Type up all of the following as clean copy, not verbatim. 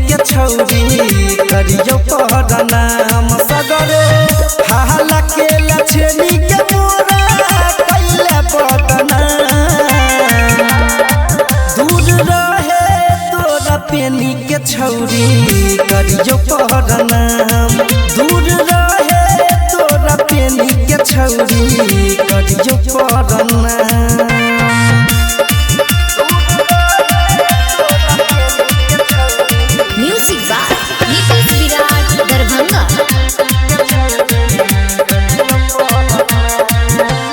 के छौरी करियो पहरनाम सगरे हाला के लछनी के मोरा कैले बदनाम दूर रहे तोरा पेनी के छौरी करियो पहरनाम दूर रहे तोरा पेनी के छौरी करियो पहरनाम म्यूजिक बाय नीतीश विराज दरभंगा।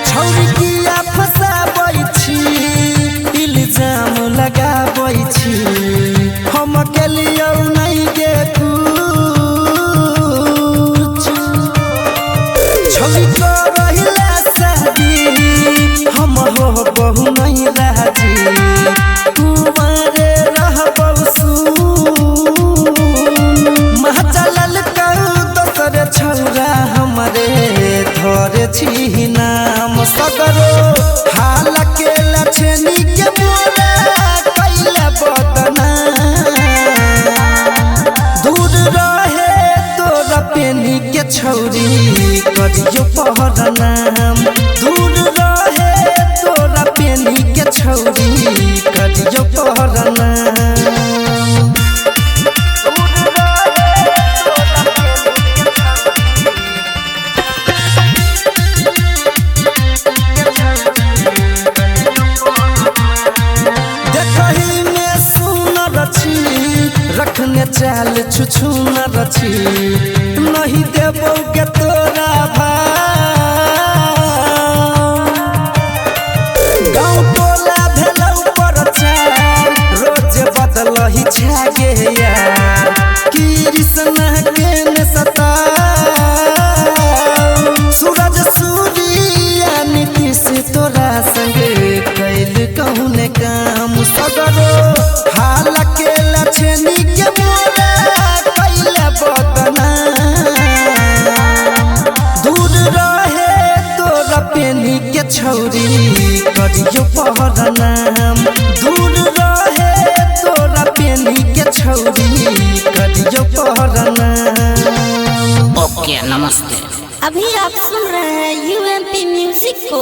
छौरी किया फसाबै छी इल्जाम लगाबै छी हम केलियौ नहीं गे कुछ छौरी को रहिला शादी हम हो बहु नहीं राजी कुंवारे रहबौ महचलल कहू दोसर छौरा हमरे धरे छी नाम सगरो हाल के लछनी के मोरा कैले बदनाम दूर रहे तोरा पेनी के छौरी करियो पहरनाम दूर रहे तोरा पेनी के छौरी करियो पहरनाम रखने चाल छुछु न रची नहीं देबो के तोरा गाँव टोला भेलौ प्रचार रोज बदलही छागे यार कृष्ण के ने सता सूरज सूर्या नीतीश तोरा संगे कैल कहूँ ने काम सगरो हाल के लछनी के मोरा कैले बदनाम दूर रहे तोरा पेनी के छौरी करियो पहरनाम दूर रहे तोरा पेनी के छौरी करियो पहरनाम। ओके नमस्ते। अभी आप सुन रहे हैं यूएमपी म्यूजिक को।